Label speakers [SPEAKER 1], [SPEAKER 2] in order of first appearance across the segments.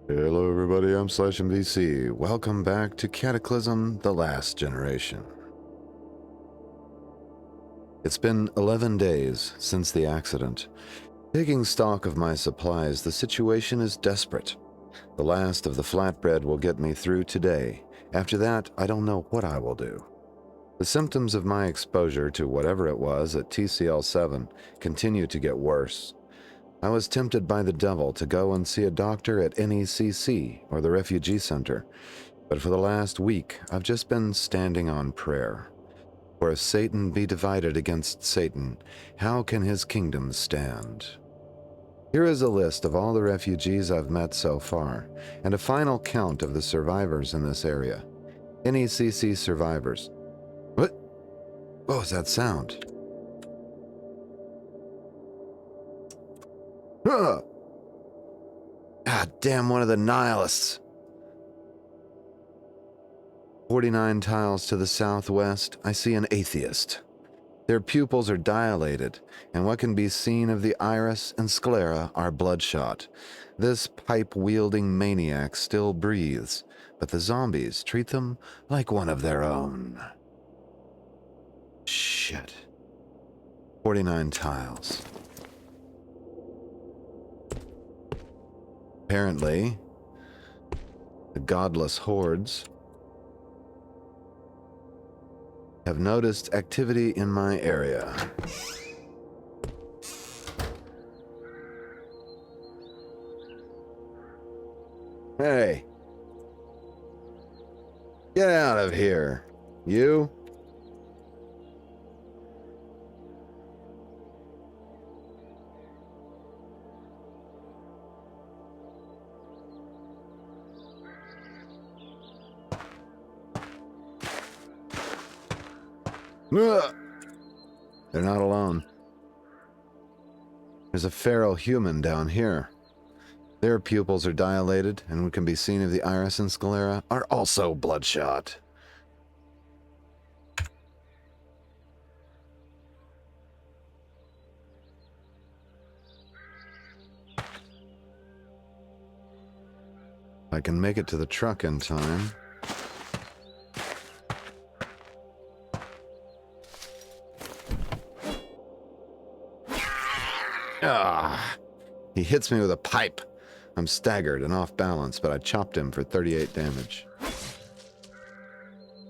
[SPEAKER 1] Hello everybody, I'm /MVC. Welcome back to Cataclysm, The Last Generation. It's been 11 days since the accident. Taking stock of my supplies, the situation is desperate. The last of the flatbread will get me through today. After that, I don't know what I will do. The symptoms of my exposure to whatever it was at TCL-7 continue to get worse. I was tempted by the devil to go and see a doctor at NECC or the refugee center, but for the last week I've just been standing on prayer. For if Satan be divided against Satan, how can his kingdom stand? Here is a list of all the refugees I've met so far, and a final count of the survivors in this area. NECC survivors. What was that sound? Huh! God damn, one of the nihilists. 49 tiles to the southwest, I see an atheist. Their pupils are dilated, and what can be seen of the iris and sclera are bloodshot. This pipe-wielding maniac still breathes, but the zombies treat them like one of their own. Shit. 49 tiles. Apparently, the godless hordes have noticed activity in my area. Hey! Get out of here, you! They're not alone. There's a feral human down here. Their pupils are dilated, and what can be seen of the iris and sclera are also bloodshot. I can make it to the truck in time. He hits me with a pipe. I'm staggered and off balance, but I chopped him for 38 damage.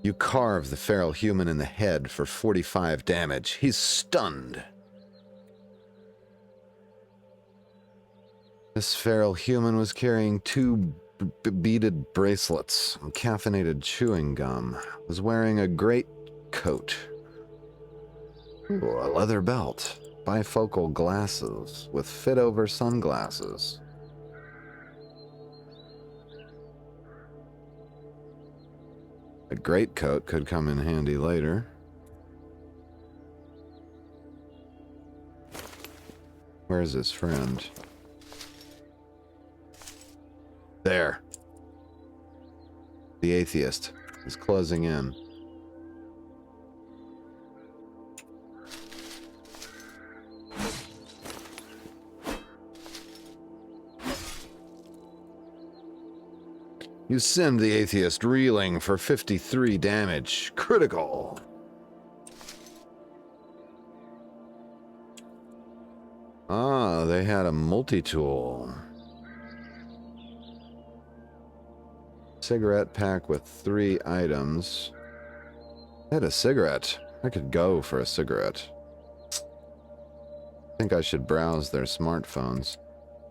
[SPEAKER 1] You carve the feral human in the head for 45 damage. He's stunned. This feral human was carrying two beaded bracelets and caffeinated chewing gum. Was wearing a great coat. Ooh, a leather belt. Bifocal glasses with fit-over sunglasses. A greatcoat could come in handy later. Where's his friend? There. The atheist is closing in. You send the atheist reeling for 53 damage. Critical. Ah, they had a multi-tool. Cigarette pack with 3 items. I had a cigarette. I could go for a cigarette. I think I should browse their smartphones.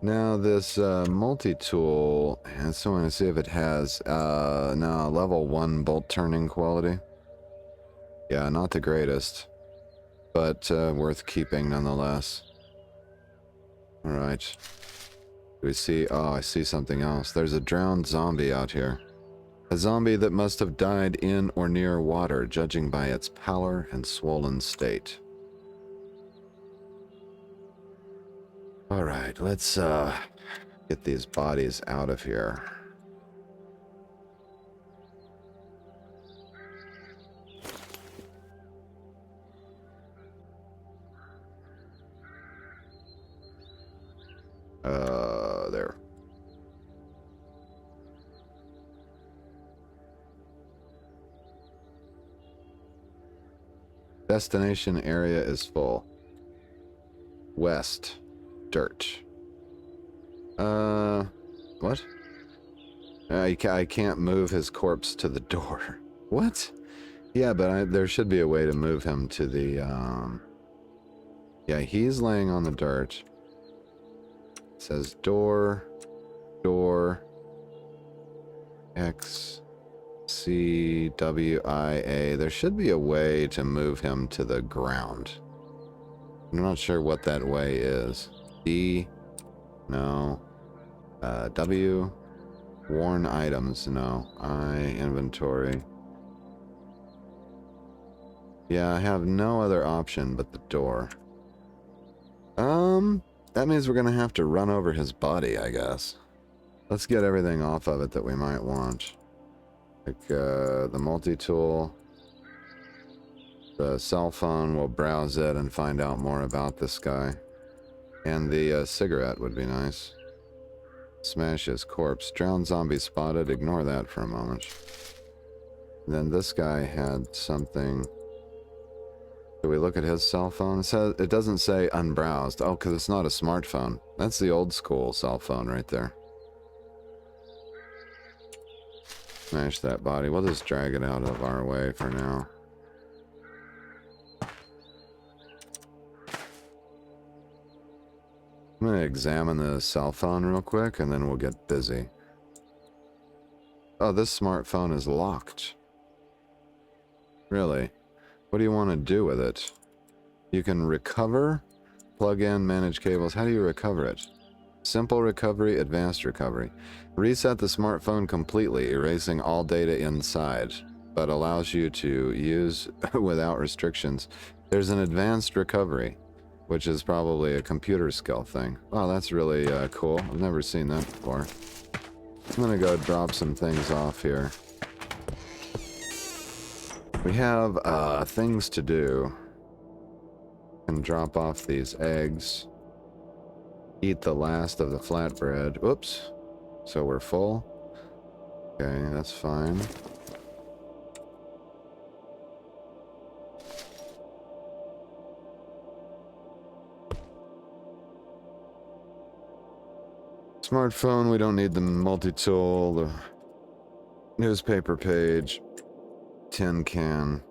[SPEAKER 1] Now this multi-tool, I just want to see if it has no, level 1 bolt turning quality. Yeah, not the greatest, but worth keeping nonetheless. Alright. Do we see? Oh, I see something else. There's a drowned zombie out here. A zombie that must have died in or near water, judging by its pallor and swollen state. Alright, let's get these bodies out of here. There. Destination area is full. West. Dirt. What? I can't move his corpse to the door. What? Yeah, but there should be a way to move him to the, Yeah, he's laying on the dirt. It says door, door, X, C, W, I, A. There should be a way to move him to the ground. I'm not sure what that way is. D, no. W, worn items, no. I, inventory. Yeah, I have no other option but the door. That means we're gonna have to run over his body, I guess. Let's get everything off of it that we might want. Like, the multi-tool. The cell phone, we'll browse it and find out more about this guy. And the cigarette would be nice. Smash his corpse. Drowned zombie spotted. Ignore that for a moment. And then this guy had something. Do we look at his cell phone? It doesn't say unbrowsed. Oh, because it's not a smartphone. That's the old school cell phone right there. Smash that body. We'll just drag it out of our way for now. I'm going to examine the cell phone real quick, and then we'll get busy. Oh, this smartphone is locked. Really? What do you want to do with it? You can recover, plug in, manage cables. How do you recover it? Simple recovery, advanced recovery. Reset the smartphone completely, erasing all data inside, but allows you to use without restrictions. There's an advanced recovery, which is probably a computer skill thing. Wow, that's really cool. I've never seen that before. I'm gonna go drop some things off here. We have things to do. And drop off these eggs. Eat the last of the flatbread. Oops. So we're full. Okay, that's fine. Smartphone, we don't need the multi-tool, the newspaper page, tin can.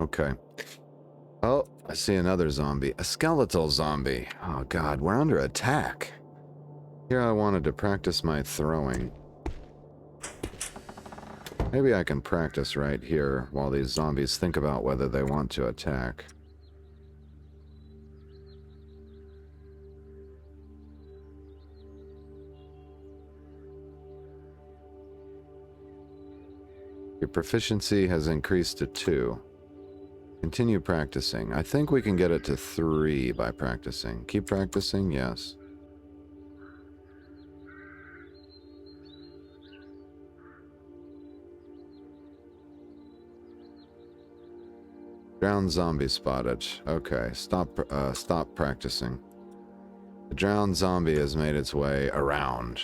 [SPEAKER 1] Okay. Oh, I see another zombie. A skeletal zombie. Oh god, we're under attack. Here I wanted to practice my throwing. Maybe I can practice right here while these zombies think about whether they want to attack. Your proficiency has increased to 2. Continue practicing. I think we can get it to 3 by practicing. Keep practicing, yes. Drowned zombie spotted. Okay, stop practicing. The drowned zombie has made its way around.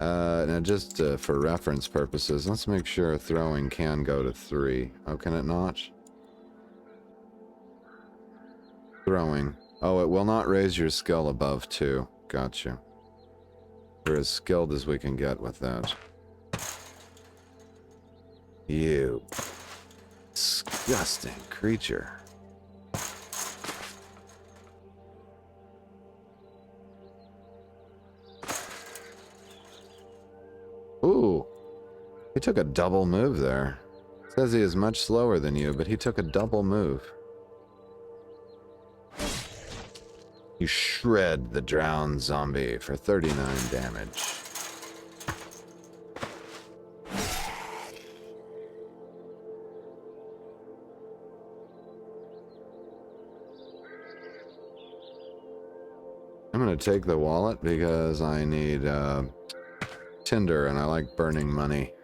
[SPEAKER 1] Now just for reference purposes, let's make sure throwing can go to 3. Oh, can it not? Throwing. Oh, it will not raise your skill above 2. Gotcha. We're as skilled as we can get with that. You disgusting creature. Ooh, he took a double move there. Says he is much slower than you, but he took a double move. You shred the drowned zombie for 39 damage. I'm gonna take the wallet because I need tinder and I like burning money.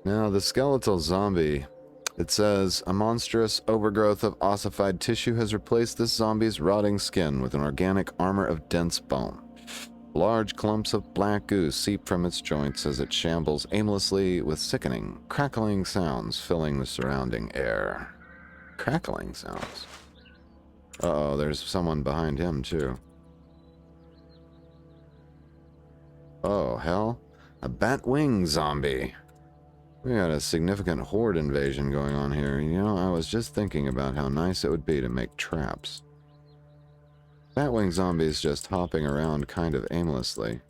[SPEAKER 1] Now the skeletal zombie, it says a monstrous overgrowth of ossified tissue has replaced this zombie's rotting skin with an organic armor of dense bone. Large clumps of black goo seep from its joints as it shambles aimlessly with sickening, crackling sounds filling the surrounding air. Crackling sounds? Uh-oh, there's someone behind him, too. Oh, hell. A bat-wing zombie. We got a significant horde invasion going on here. You know, I was just thinking about how nice it would be to make traps. Batwing zombies just hopping around kind of aimlessly.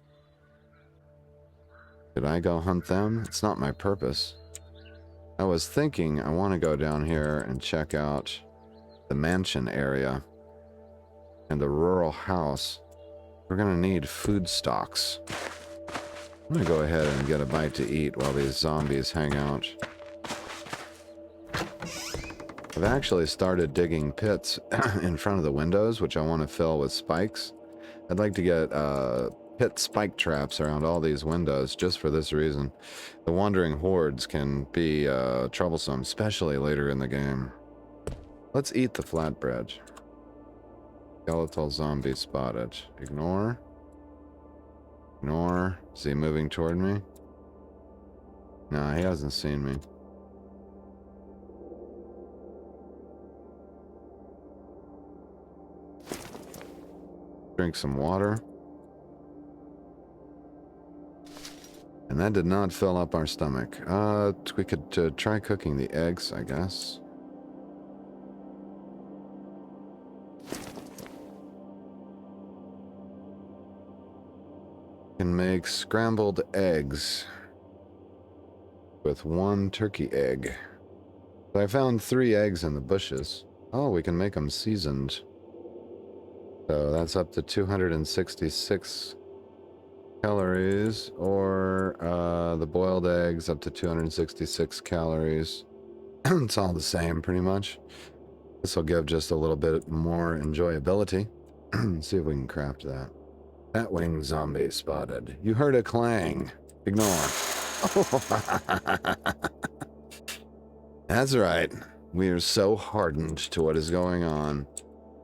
[SPEAKER 1] Did I go hunt them? It's not my purpose. I was thinking I want to go down here and check out the mansion area and the rural house. We're going to need food stocks. I'm going to go ahead and get a bite to eat while these zombies hang out. I've actually started digging pits in front of the windows, which I want to fill with spikes. I'd like to get pit spike traps around all these windows just for this reason. The wandering hordes can be troublesome, especially later in the game. Let's eat the flatbread. Skeletal zombie spotted. Ignore. Ignore. Is he moving toward me? No, he hasn't seen me. Drink some water. And that did not fill up our stomach. We could try cooking the eggs, I guess. Can make scrambled eggs with 1 turkey egg. But I found 3 eggs in the bushes. Oh, we can make them seasoned. So that's up to 266 calories, or the boiled eggs up to 266 calories. It's all the same, pretty much. This will give just a little bit more enjoyability. See if we can craft that. Batwing zombie spotted. You heard a clang. Ignore. That's right. We are so hardened to what is going on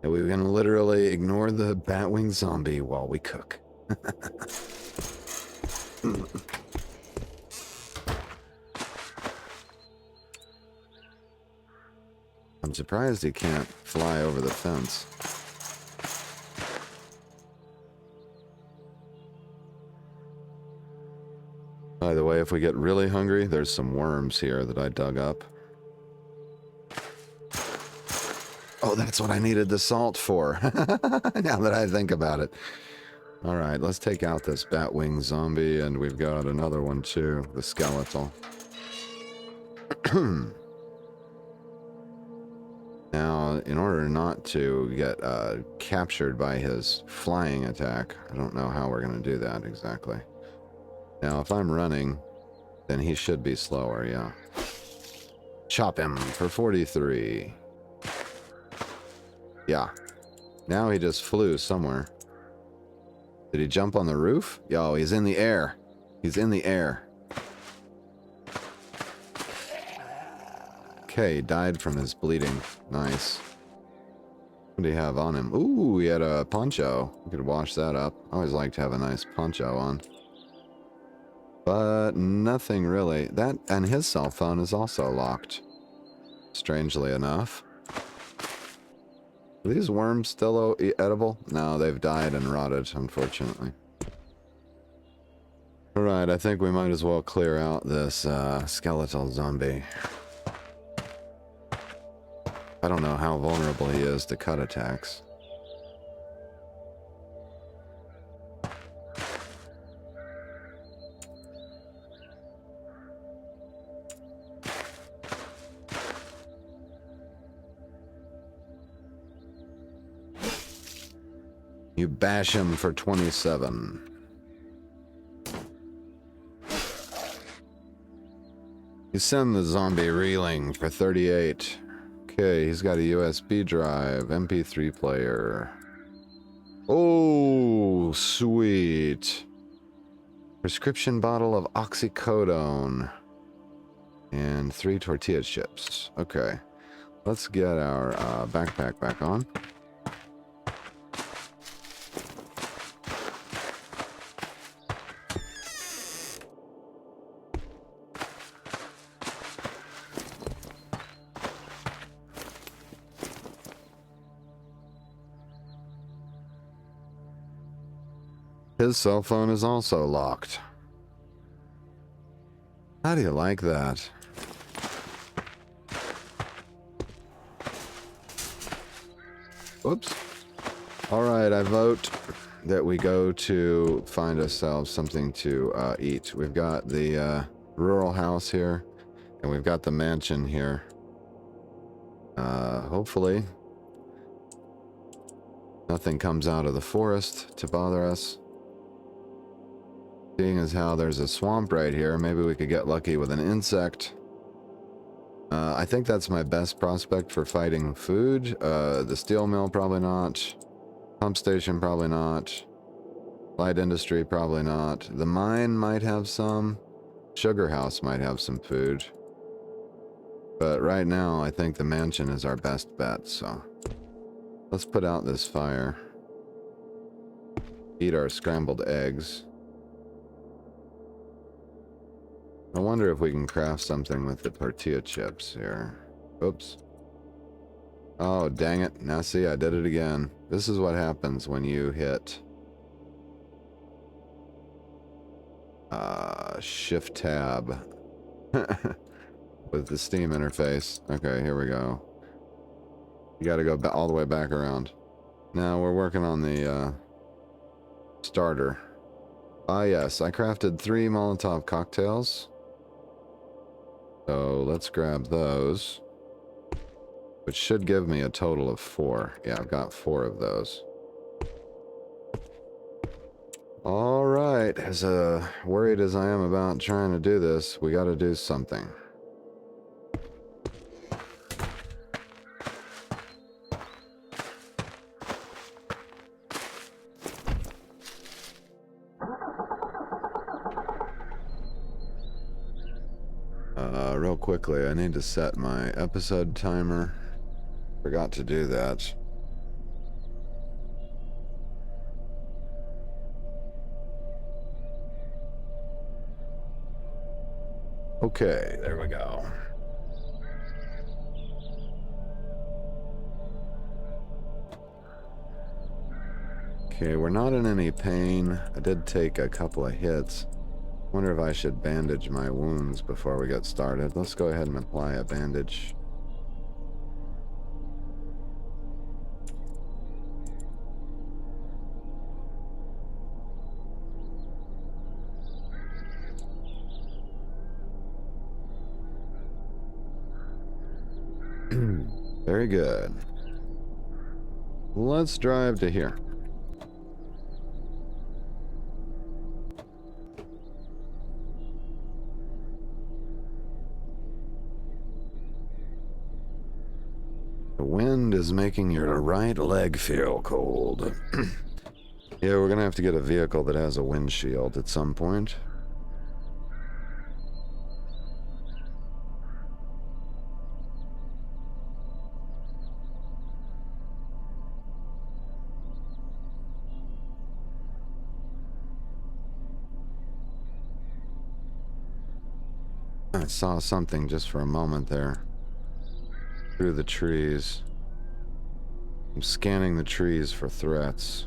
[SPEAKER 1] that we can literally ignore the batwing zombie while we cook. I'm surprised he can't fly over the fence. By the way, if we get really hungry, there's some worms here that I dug up. Oh, that's what I needed the salt for. Now that I think about it. Alright, let's take out this batwing zombie, and we've got another one too, the skeletal. Now, in order not to get captured by his flying attack, I don't know how we're going to do that exactly. Now, if I'm running, then he should be slower, yeah. Chop him for 43. Yeah. Now he just flew somewhere. Did he jump on the roof? Yo, he's in the air. He's in the air. Okay, died from his bleeding. Nice. What do you have on him? Ooh, he had a poncho. We could wash that up. I always like to have a nice poncho on. But nothing really. That and his cell phone is also locked. Strangely enough. Are these worms still edible? No, they've died and rotted, unfortunately. Alright, I think we might as well clear out this skeletal zombie. I don't know how vulnerable he is to cut attacks. You bash him for 27. You send the zombie reeling for 38. Okay, he's got a USB drive, MP3 player. Oh, sweet. Prescription bottle of oxycodone. And 3 tortilla chips. Okay, let's get our backpack back on. His cell phone is also locked. How do you like that? Whoops. Alright, I vote that we go to find ourselves something to eat. We've got the rural house here, and we've got the mansion here. Hopefully nothing comes out of the forest to bother us. Seeing as how there's a swamp right here, maybe we could get lucky with an insect. I think that's my best prospect for fighting food. The steel mill, probably not. Pump station, probably not. Light industry, probably not. The mine might have some. Sugar house might have some food. But right now, I think the mansion is our best bet, so... let's put out this fire. Eat our scrambled eggs. I wonder if we can craft something with the tortilla chips here. Oops. Oh, dang it. Now see, I did it again. This is what happens when you hit... Shift tab. With the Steam interface. Okay, here we go. You gotta go all the way back around. Now we're working on the starter. Ah yes, I crafted 3 Molotov cocktails. So let's grab those. Which should give me a total of 4. Yeah, I've got 4 of those. Alright, as worried as I am about trying to do this, we gotta do something. Real quickly, I need to set my episode timer. Forgot to do that. Okay, there we go. Okay, we're not in any pain. I did take a couple of hits. Wonder if I should bandage my wounds before we get started. Let's go ahead and apply a bandage. Very good. Let's drive to here. The wind is making your right leg feel cold. Yeah, we're gonna have to get a vehicle that has a windshield at some point. I saw something just for a moment there. Through the trees. I'm scanning the trees for threats.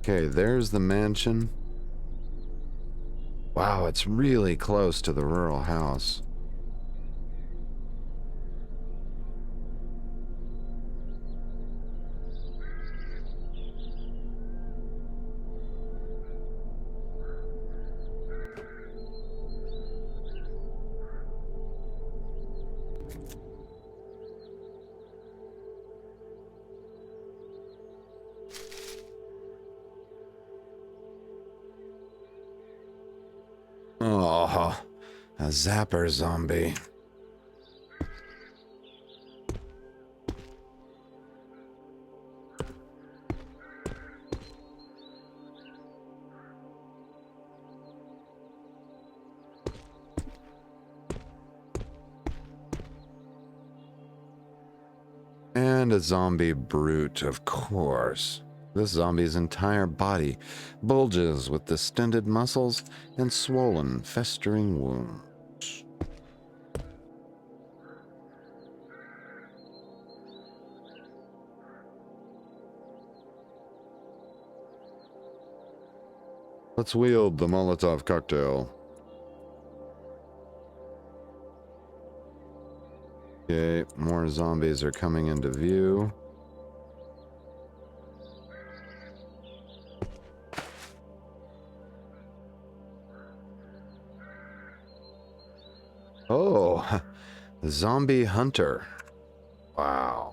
[SPEAKER 1] Okay, there's the mansion. Wow, it's really close to the rural house. Oh, a zapper zombie. And a zombie brute, of course. This zombie's entire body bulges with distended muscles and swollen, festering wounds. Let's wield the Molotov cocktail. Okay, more zombies are coming into view. Oh, the zombie hunter. Wow.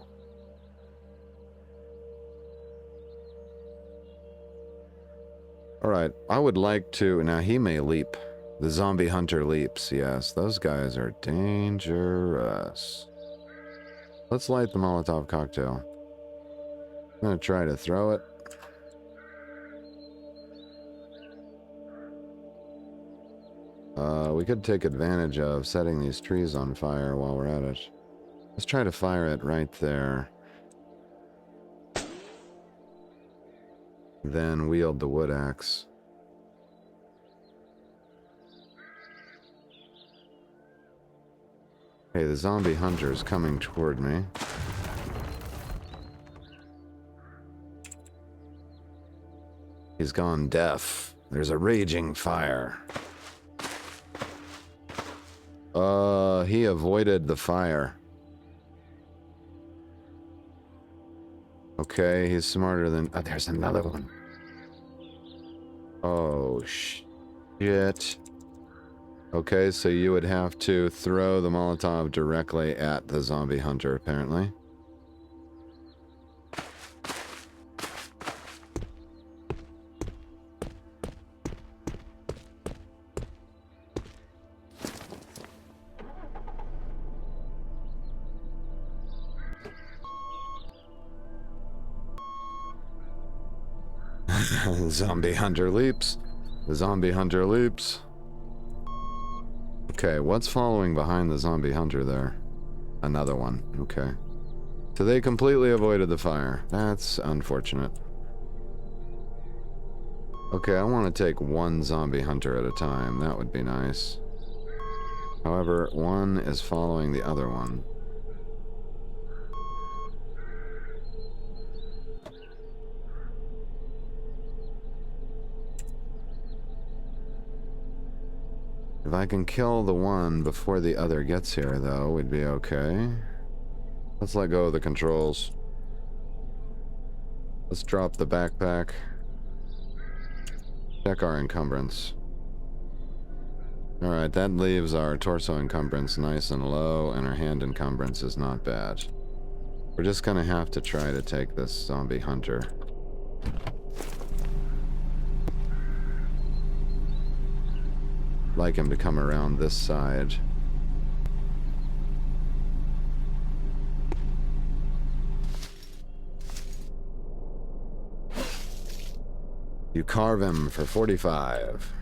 [SPEAKER 1] Alright, I would like to... Now, he may leap. The zombie hunter leaps, yes. Those guys are dangerous. Let's light the Molotov cocktail. I'm gonna try to throw it. We could take advantage of setting these trees on fire while we're at it. Let's try to fire it right there. Then wield the wood axe. Hey, the zombie hunter is coming toward me. He's gone deaf. There's a raging fire. He avoided the fire. Okay, he's smarter than... Oh, there's another one. Oh, shit. Okay, so you would have to throw the Molotov directly at the zombie hunter, apparently. The zombie hunter leaps. The zombie hunter leaps. Okay, what's following behind the zombie hunter there? Another one. Okay. So they completely avoided the fire. That's unfortunate. Okay, I want to take one zombie hunter at a time. That would be nice. However, one is following the other one. If I can kill the one before the other gets here, though, we'd be okay. Let's let go of the controls. Let's drop the backpack. Check our encumbrance. Alright, that leaves our torso encumbrance nice and low, and our hand encumbrance is not bad. We're just gonna have to try to take this zombie hunter. Like him to come around this side. You carve him for 45.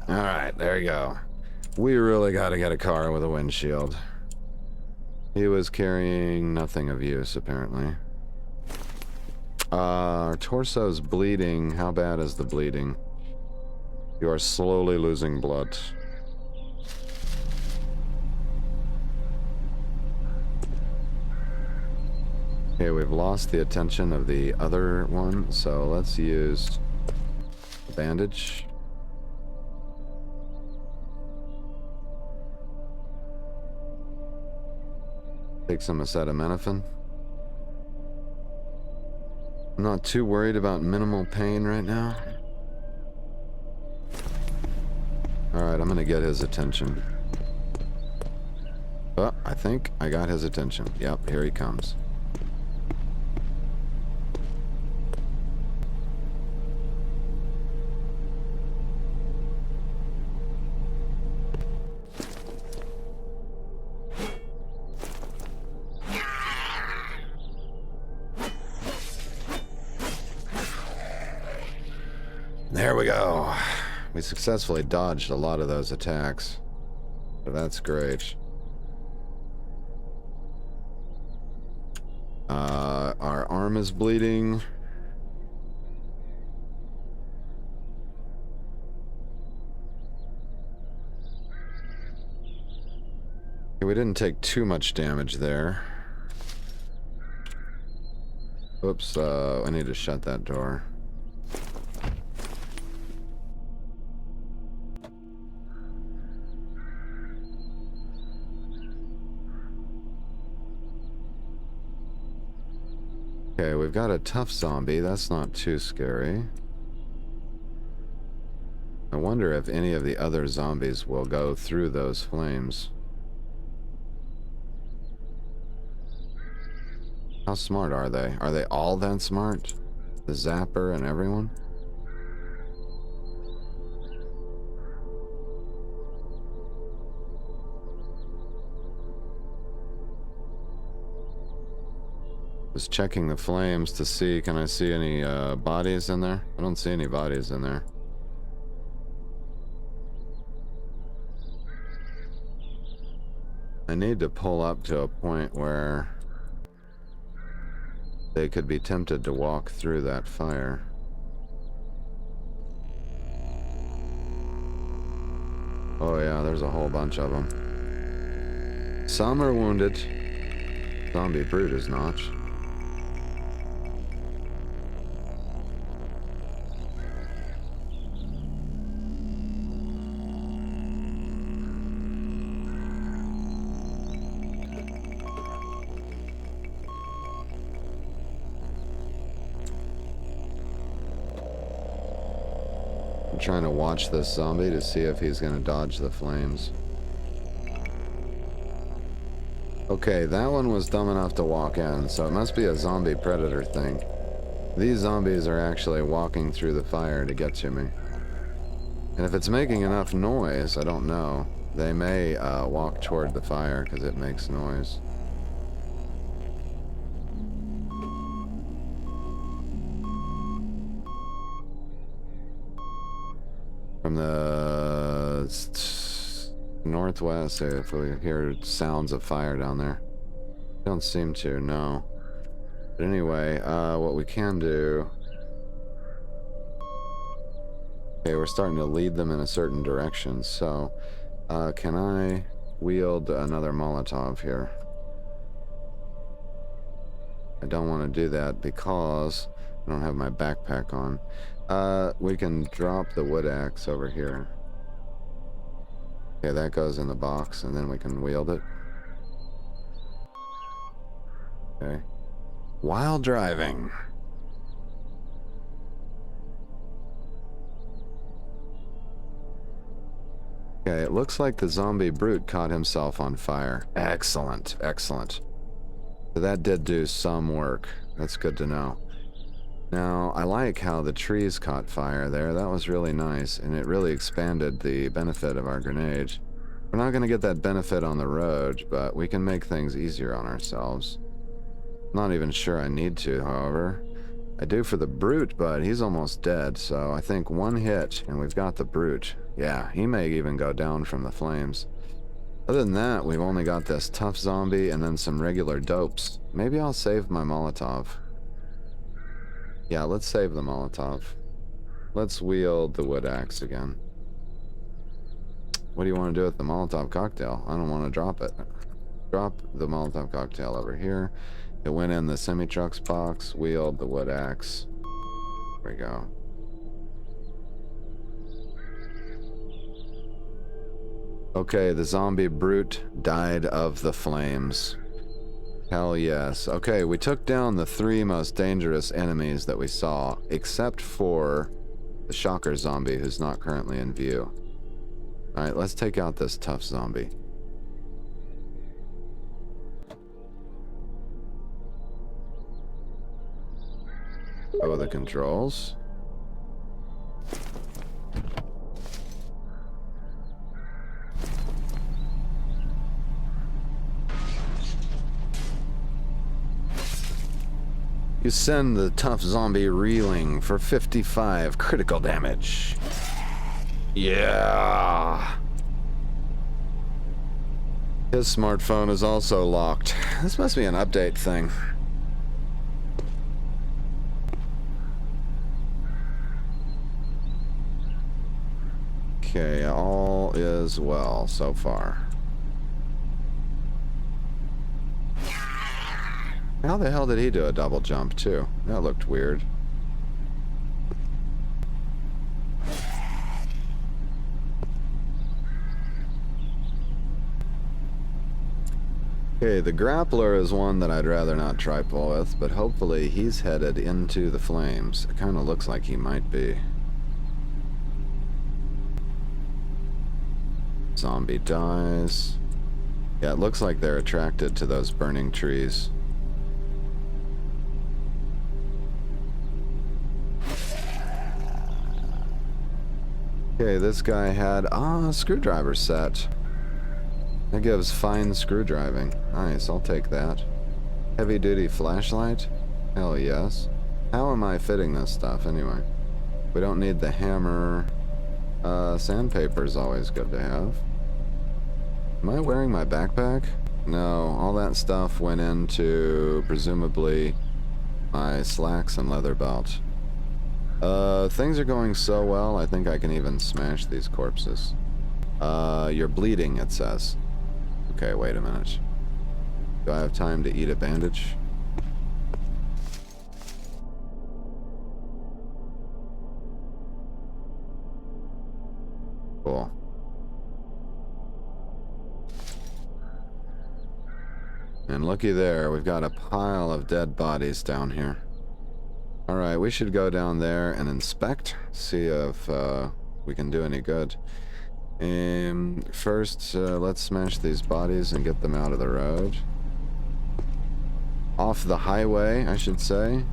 [SPEAKER 1] Alright, there you go. We really gotta get a car with a windshield. He was carrying nothing of use, apparently. Our torso's bleeding. How bad is the bleeding? You are slowly losing blood. Okay, we've lost the attention of the other one, so let's use a bandage. Take some acetaminophen. I'm not too worried about minimal pain right now. Alright, I'm gonna get his attention. Oh, I think I got his attention. Yep, here he comes. There we go. We successfully dodged a lot of those attacks. So that's great. Our arm is bleeding. Okay, we didn't take too much damage there. Oops, I need to shut that door. Okay, we've got a tough zombie. That's not too scary. I wonder if any of the other zombies will go through those flames. How smart are they? Are they all that smart? The zapper and everyone? Just checking the flames to see, can I see any bodies in there? I don't see any bodies in there. I need to pull up to a point where they could be tempted to walk through that fire. Oh yeah, there's a whole bunch of them. Some are wounded. Zombie brute is not. I'm trying to watch this zombie to see if he's gonna dodge the flames. Okay, that one was dumb enough to walk in, so it must be a zombie predator thing. These zombies are actually walking through the fire to get to me. And if it's making enough noise, I don't know. They may walk toward the fire because it makes noise. From the northwest, if we hear sounds of fire down there. Don't seem to, no. But anyway, what we can do... Okay, we're starting to lead them in a certain direction, so... can I wield another Molotov here? I don't want to do that because I don't have my backpack on. We can drop the wood axe over here. Okay, that goes in the box, and then we can wield it. Okay. While driving. Okay, it looks like the zombie brute caught himself on fire. Excellent, excellent. So that did do some work. That's good to know. Now, I like how the trees caught fire there. That was really nice, and it really expanded the benefit of our grenade. We're not going to get that benefit on the road, but we can make things easier on ourselves. Not even sure I need to, however. I do for the brute, but he's almost dead, so I think one hit, and we've got the brute. Yeah, he may even go down from the flames. Other than that, we've only got this tough zombie and then some regular dopes. Maybe I'll save my Molotov. Yeah, let's save the Molotov. Let's wield the wood axe again. What do you want to do with the Molotov cocktail? I don't want to drop it. Drop the Molotov cocktail over here. It went in the semi-trucks box. Wield the wood axe. There we go. Okay, the zombie brute died of the flames. Hell yes. Okay, we took down the 3 most dangerous enemies that we saw, except for the shocker zombie who's not currently in view. Alright, let's take out this tough zombie. Oh, the controls. You send the tough zombie reeling for 55 critical damage. Yeah. His smartphone is also locked. This must be an update thing. Okay, all is well so far. How the hell did he do a double jump, too? That looked weird. Okay, the grappler is one that I'd rather not trifle with, but hopefully he's headed into the flames. It kind of looks like he might be. Zombie dies. Yeah, it looks like they're attracted to those burning trees. Okay, this guy had a screwdriver set. That gives fine screw driving. Nice, I'll take that. Heavy duty flashlight? Hell yes. How am I fitting this stuff anyway? We don't need the hammer. Sandpaper is always good to have. Am I wearing my backpack? No, all that stuff went into, presumably, my slacks and leather belt. Things are going so well, I think I can even smash these corpses. You're bleeding, it says. Okay, wait a minute. Do I have time to eat a bandage? Cool. And looky there, we've got a pile of dead bodies down here. Alright, we should go down there and inspect, see if we can do any good. First, let's smash these bodies and get them out of the road. Off the highway, I should say.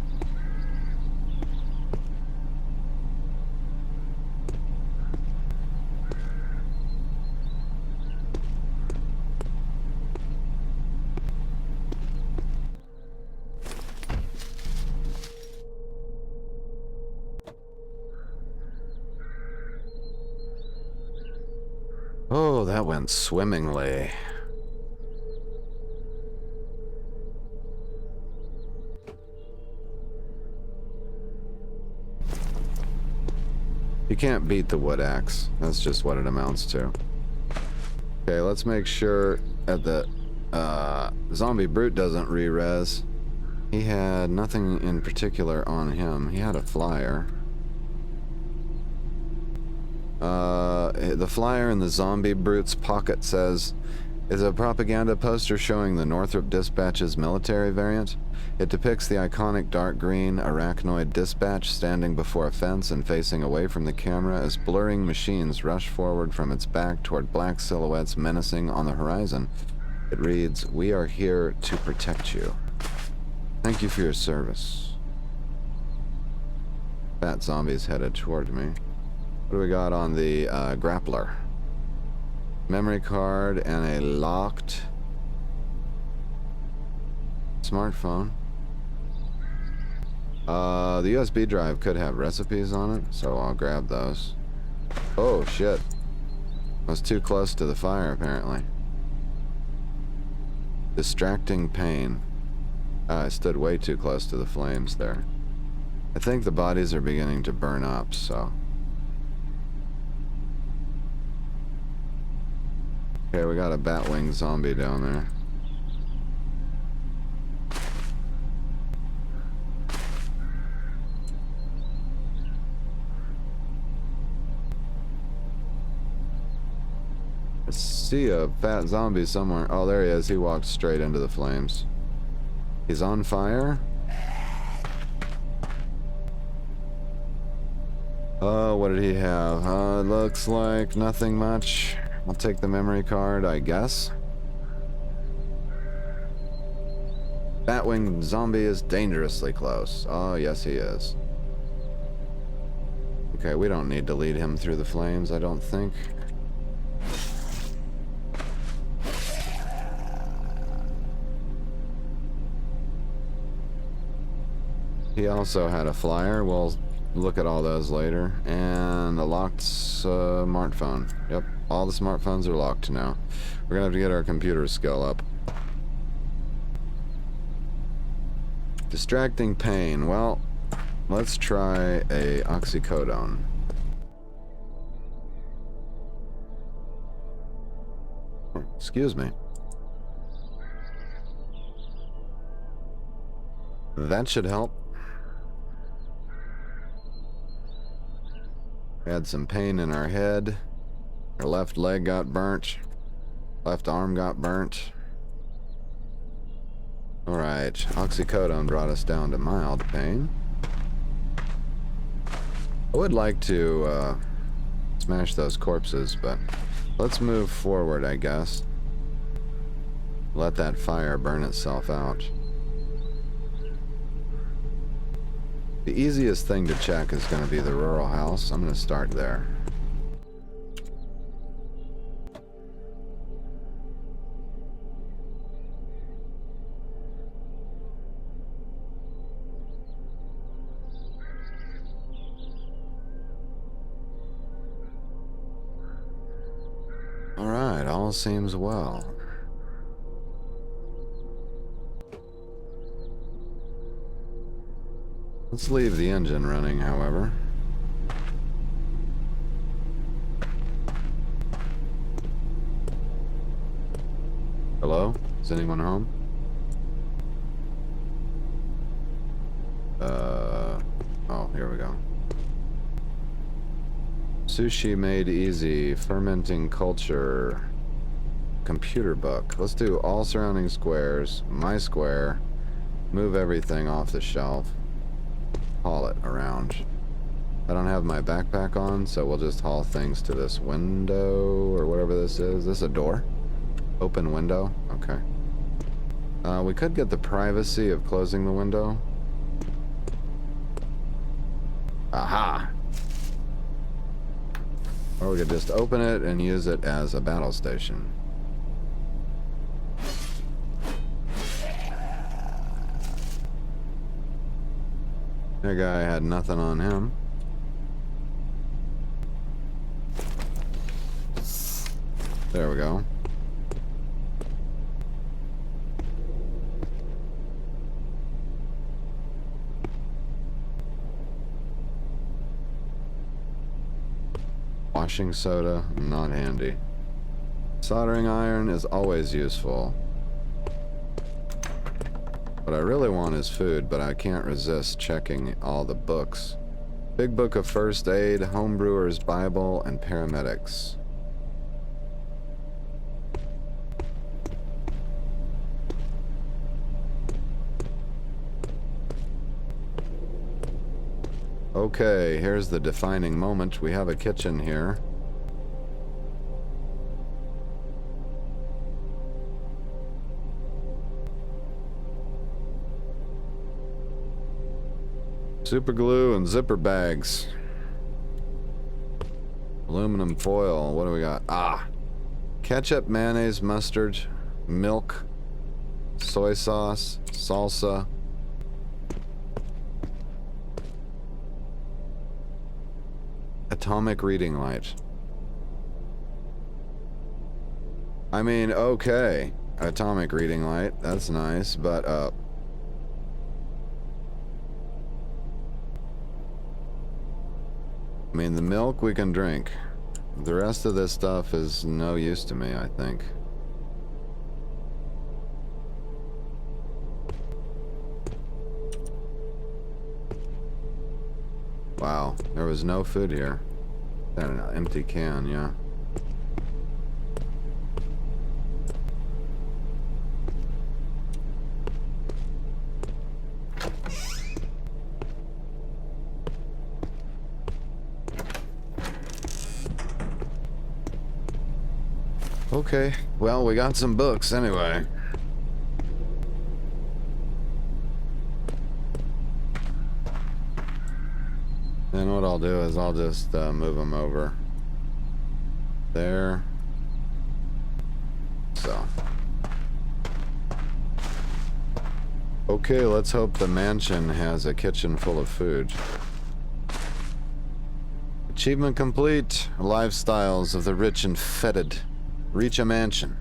[SPEAKER 1] Oh, that went swimmingly. You can't beat the wood axe. That's just what it amounts to. Okay, let's make sure that the zombie brute doesn't re-res. He had nothing in particular on him. He had a flyer. The flyer in the zombie brute's pocket says, is a propaganda poster showing the Northrop Dispatch's military variant. It depicts the iconic dark green arachnoid dispatch standing before a fence and facing away from the camera as blurring machines rush forward from its back toward black silhouettes menacing on the horizon. It reads, "We are here to protect you. Thank you for your service." Fat zombies headed toward me. What do we got on the grappler? Memory card and a locked smartphone. The USB drive could have recipes on it, so I'll grab those. Oh shit. I was too close to the fire apparently. Distracting pain. I stood way too close to the flames there. I think the bodies are beginning to burn up, so. Okay, we got a batwing zombie down there. I see a fat zombie somewhere. Oh, there he is. He walked straight into the flames. He's on fire? Oh, what did he have? Looks like nothing much. I'll take the memory card, I guess. Batwing zombie is dangerously close. Oh, yes he is. Okay, we don't need to lead him through the flames, I don't think. He also had a flyer. We'll look at all those later. And a locked smartphone. Yep, all the smartphones are locked now. We're gonna have to get our computer skill up. Distracting pain. Well, let's try a oxycodone. Excuse me. That should help. Had some pain in our head. Our left leg got burnt. Left arm got burnt. Alright, oxycodone brought us down to mild pain. I would like to smash those corpses, but let's move forward, I guess. Let that fire burn itself out. The easiest thing to check is going to be the rural house. I'm going to start there. Alright, all seems well. Let's leave the engine running, however. Hello? Is anyone home? Oh, here we go. Sushi made easy, fermenting culture, computer book. Let's do all surrounding squares, my square, move everything off the shelf, haul it around. I don't have my backpack on, so we'll just haul things to this window, or whatever this is. Is this a door? Open window? Okay. We could get the privacy of closing the window. Aha! Or we could just open it and use it as a battle station. That guy had nothing on him. There we go. Washing soda, not handy. Soldering iron is always useful. What I really want is food, but I can't resist checking all the books. Big Book of First Aid, Homebrewer's Bible, and Paramedics. Okay, here's the defining moment. We have a kitchen here. Super glue and zipper bags. Aluminum foil. What do we got? Ah! Ketchup, mayonnaise, mustard, milk, soy sauce, salsa. Atomic reading light. I mean, okay. Atomic reading light. That's nice, but, I mean, the milk we can drink. The rest of this stuff is no use to me, I think. Wow, there was no food here. An empty can, yeah. Okay, well, we got some books anyway. Then what I'll do is I'll just move them over there. So. Okay, let's hope the mansion has a kitchen full of food. Achievement complete. Lifestyles of the rich and fetid. Reach a mansion.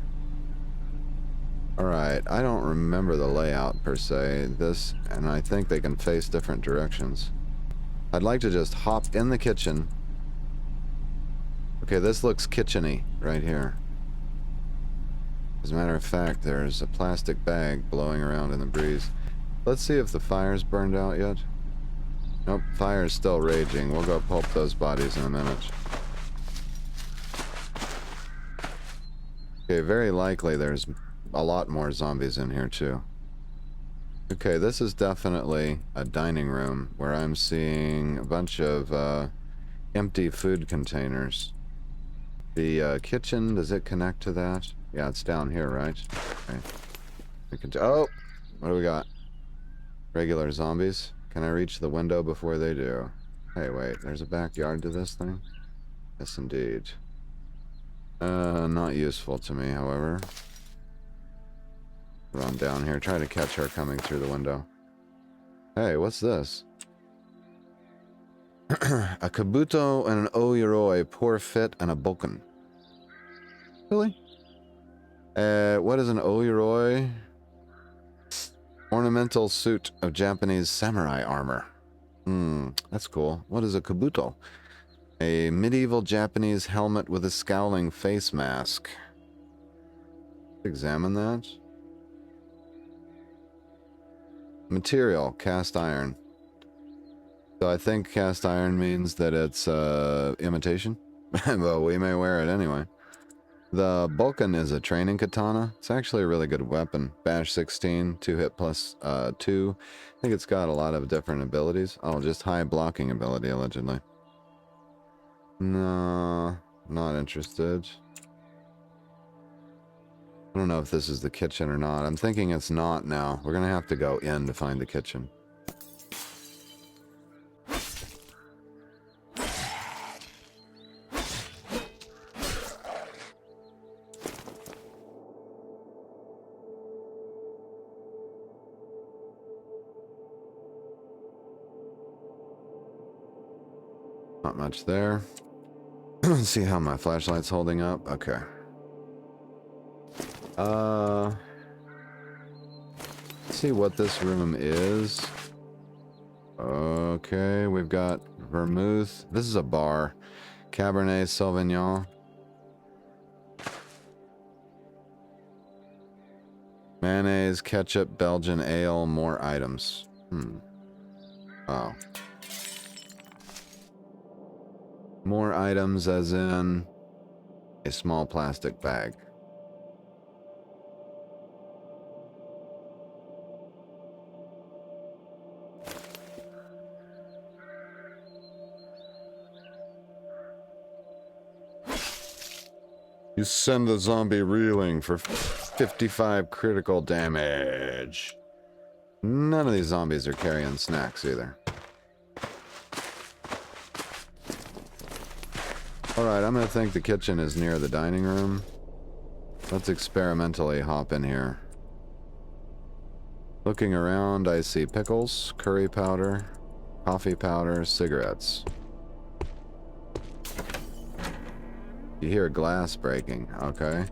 [SPEAKER 1] Alright, I don't remember the layout per se. This, and I think they can face different directions. I'd like to just hop in the kitchen. Okay, this looks kitchen-y right here. As a matter of fact, there's a plastic bag blowing around in the breeze. Let's see if the fire's burned out yet. Nope, fire's still raging. We'll go pulp those bodies in a minute. Okay, very likely there's a lot more zombies in here too. Okay, this is definitely a dining room where I'm seeing a bunch of empty food containers. The kitchen, does it connect to that? Yeah, it's down here, right? Okay. We can oh! What do we got? Regular zombies. Can I reach the window before they do? Hey, wait, there's a backyard to this thing? Yes, indeed. Not useful to me, however. Run down here, try to catch her coming through the window. Hey, what's this? A kabuto and an oyoroi, poor fit, and a boken. Really? What is an oyoroi? Ornamental suit of Japanese samurai armor. That's cool. What is a kabuto? A medieval Japanese helmet with a scowling face mask. Examine that. Material, cast iron. So I think cast iron means that it's imitation. But we may wear it anyway. The boken is a training katana. It's actually a really good weapon. Bash 16, 2 hit plus 2. I think it's got a lot of different abilities. Oh, just high blocking ability, allegedly. No, not interested. I don't know if this is the kitchen or not. I'm thinking it's not now. We're gonna have to go in to find the kitchen. Not much there. Let's see how my flashlight's holding up. Okay. Let's see what this room is. Okay, we've got vermouth. This is a bar. Cabernet Sauvignon. Mayonnaise, ketchup, Belgian ale, more items. Oh. More items as in a small plastic bag. You send the zombie reeling for 55 critical damage. None of these zombies are carrying snacks either. Alright, I'm gonna think the kitchen is near the dining room. Let's experimentally hop in here. Looking around, I see pickles, curry powder, coffee powder, cigarettes. You hear glass breaking. Okay.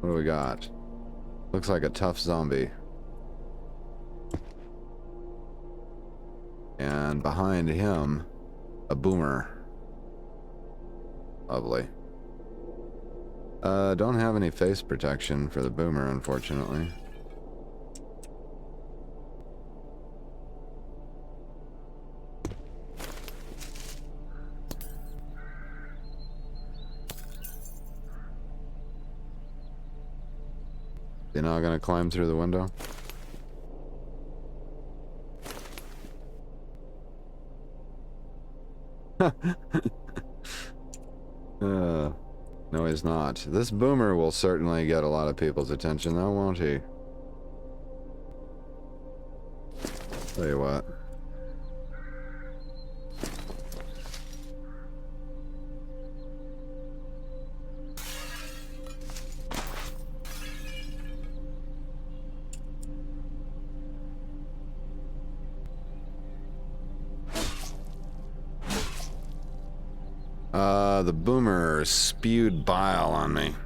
[SPEAKER 1] What do we got? Looks like a tough zombie. And behind him, a boomer. Lovely. Don't have any face protection for the boomer, unfortunately. You're not gonna climb through the window? No, he's not. This boomer will certainly get a lot of people's attention, though, won't he? Tell you what. The boomer spewed bile on me.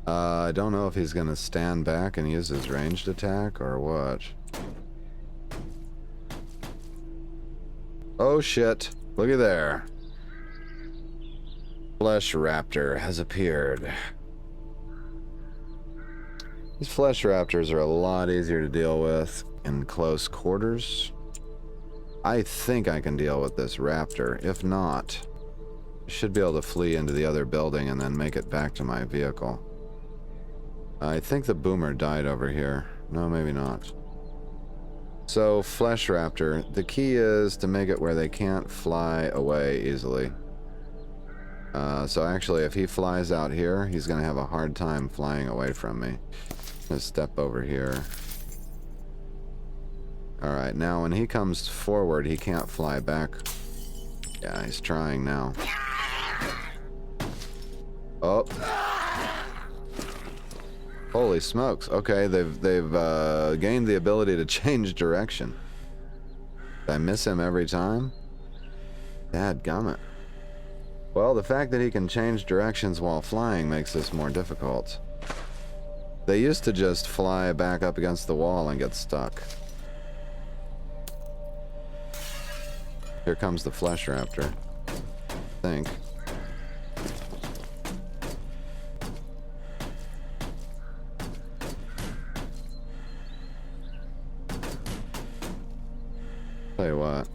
[SPEAKER 1] I don't know if he's gonna stand back and use his ranged attack or what. Oh shit. Looky there. Flesh raptor has appeared. These flesh raptors are a lot easier to deal with in close quarters. I think I can deal with this raptor. If not, I should be able to flee into the other building and then make it back to my vehicle. I think the boomer died over here. No, maybe not. So, flesh raptor, the key is to make it where they can't fly away easily. So actually, if he flies out here, he's going to have a hard time flying away from me. I'm going to step over here. Alright, now when he comes forward, he can't fly back. Yeah, he's trying now. Oh. Holy smokes. Okay, they've gained the ability to change direction. Did I miss him every time? Dadgummit. Well, the fact that he can change directions while flying makes this more difficult. They used to just fly back up against the wall and get stuck. Here comes the flesh raptor. I think. Tell you what.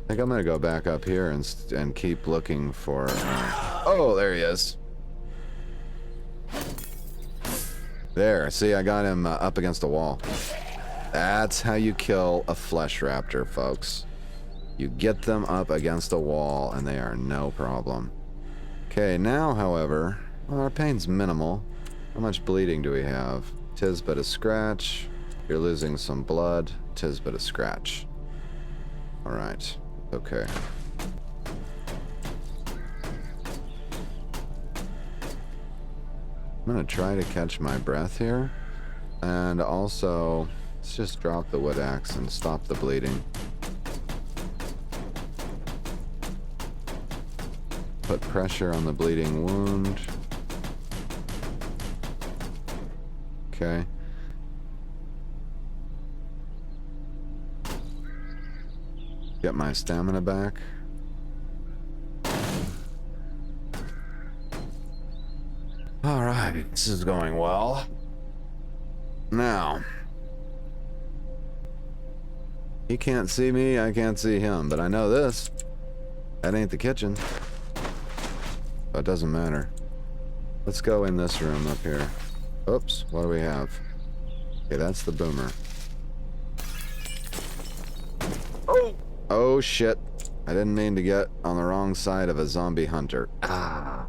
[SPEAKER 1] I think I'm gonna go back up here and keep looking for... Oh, there he is. There, see, I got him up against the wall. That's how you kill a flesh raptor, folks. You get them up against a wall and they are no problem. Okay, now, however, well, our pain's minimal. How much bleeding do we have? 'Tis but a scratch. You're losing some blood. 'Tis but a scratch. Alright. Okay. I'm gonna try to catch my breath here. And also, let's just drop the wood axe and stop the bleeding. Put pressure on the bleeding wound. Okay. Get my stamina back. Alright, this is going well. Now, he can't see me, I can't see him, but I know this. That ain't the kitchen. But it doesn't matter. Let's go in this room up here. Oops, what do we have? Okay, that's the boomer. Oh! Oh shit. I didn't mean to get on the wrong side of a zombie hunter. Ah.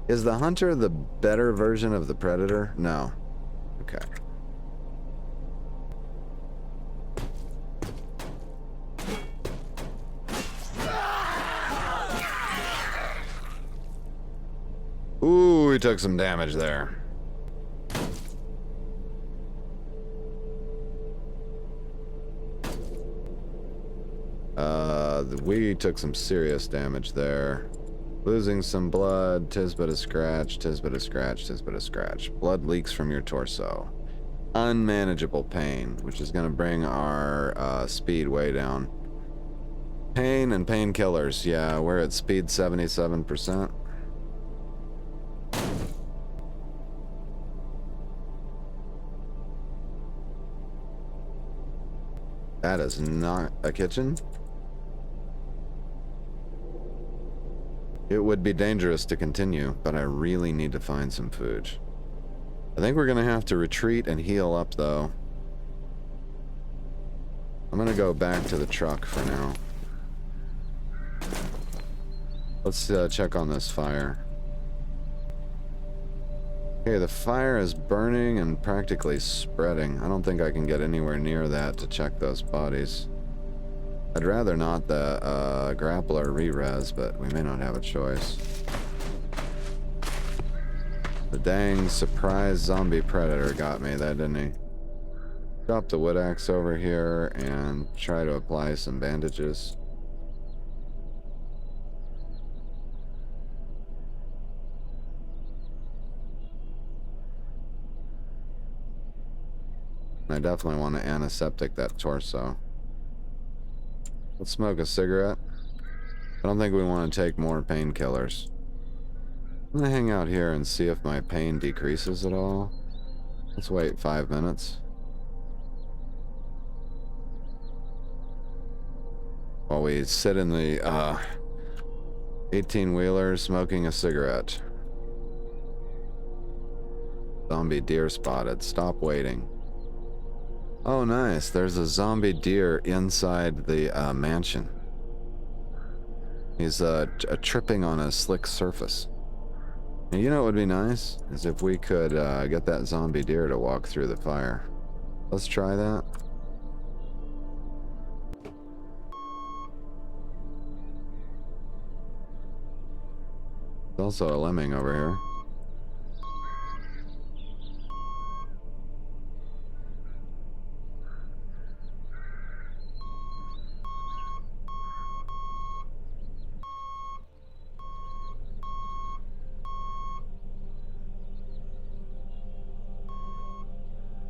[SPEAKER 1] Is the hunter the better version of the predator? No. Okay. Ooh, he took some damage there. We took some serious damage there. Losing some blood, 'tis but a scratch, 'tis but a scratch, 'tis but a scratch. Blood leaks from your torso. Unmanageable pain, which is going to bring our speed way down. Pain and painkillers, yeah, we're at speed 77%. That is not a kitchen. It would be dangerous to continue, but I really need to find some food. I think we're going to have to retreat and heal up, though. I'm going to go back to the truck for now. Let's check on this fire. Okay, the fire is burning and practically spreading. I don't think I can get anywhere near that to check those bodies. I'd rather not the grappler re-res, but we may not have a choice. The dang surprise zombie predator got me, that didn't he? Drop the wood axe over here and try to apply some bandages. I definitely want to antiseptic that torso. Let's smoke a cigarette. I don't think we want to take more painkillers. I'm gonna hang out here and see if my pain decreases at all. Let's wait 5 minutes. While we sit in the 18-wheeler smoking a cigarette. Zombie deer spotted. Stop waiting. Oh, nice. There's a zombie deer inside the mansion. He's tripping on a slick surface. And you know what would be nice? Is if we could get that zombie deer to walk through the fire. Let's try that. There's also a lemming over here.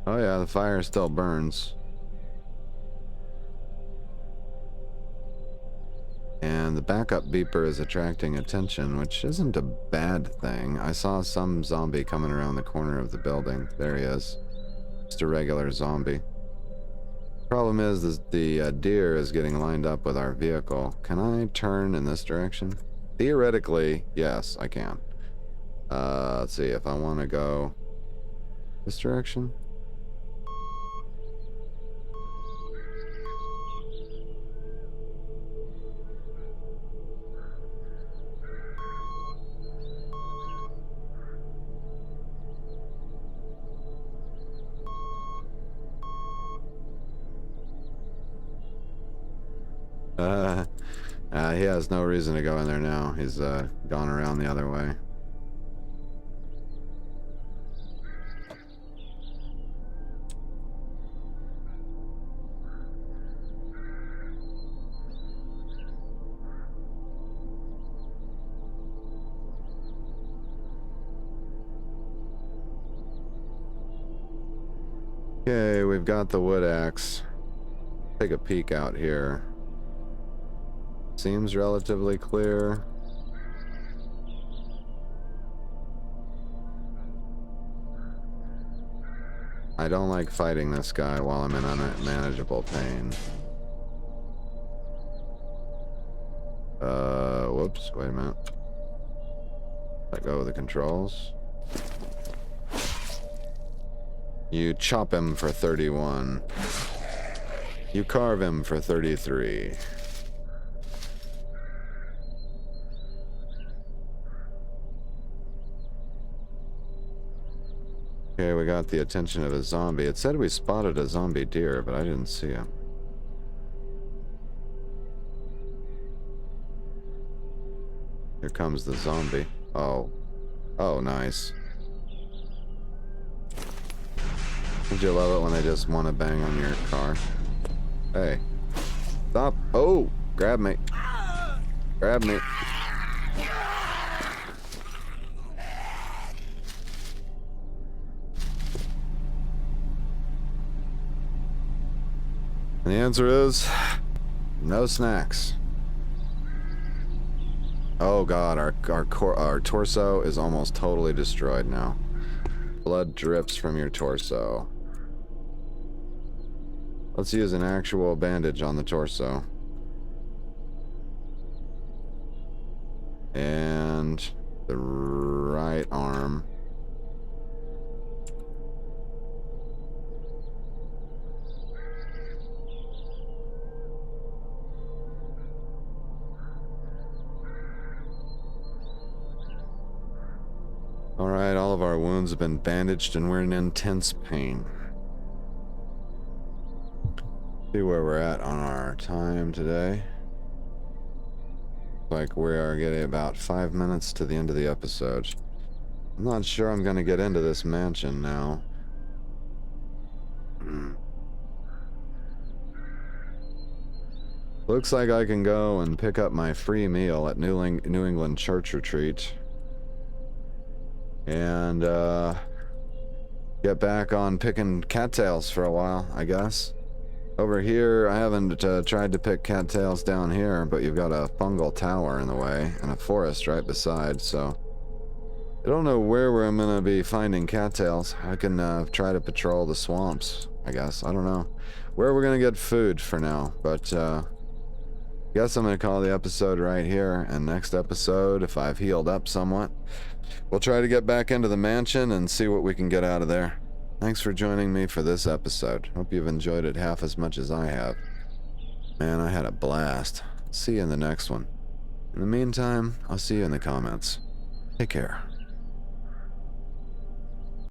[SPEAKER 1] Oh yeah, the fire still burns. And the backup beeper is attracting attention, which isn't a bad thing. I saw some zombie coming around the corner of the building. There he is. Just a regular zombie. Problem is, the deer is getting lined up with our vehicle. Can I turn in this direction? Theoretically, yes, I can. Let's see, if I want to go this direction. He has no reason to go in there now. He's gone around the other way. Okay, we've got the wood axe. Take a peek out here. Seems relatively clear. I don't like fighting this guy while I'm in unmanageable pain. Whoops, wait a minute. Let go of the controls. You chop him for 31. You carve him for 33. Okay, we got the attention of a zombie. It said we spotted a zombie deer, but I didn't see him. Here comes the zombie. Oh. Oh, nice. Don't you love it when they just want to bang on your car? Hey. Stop. Oh! Grab me. Grab me. And the answer is no snacks. Oh god, our torso is almost totally destroyed now. Blood drips from your torso. Let's use an actual bandage on the torso. And the right arm. Alright, all of our wounds have been bandaged and we're in intense pain. See where we're at on our time today. Like we are getting about 5 minutes to the end of the episode. I'm not sure I'm gonna get into this mansion now. Looks like I can go and pick up my free meal at New England Church Retreat. And, get back on picking cattails for a while, I guess. Over here, I haven't tried to pick cattails down here, but you've got a fungal tower in the way and a forest right beside, so I don't know where I'm gonna be finding cattails. I can try to patrol the swamps, I guess. I don't know where we're gonna get food for now, but guess I'm gonna call the episode right here, and next episode, if I've healed up somewhat, we'll try to get back into the mansion and see what we can get out of there. Thanks for joining me for this episode. Hope you've enjoyed it half as much as I have. Man, I had a blast. See you in the next one. In the meantime, I'll see you in the comments. Take care.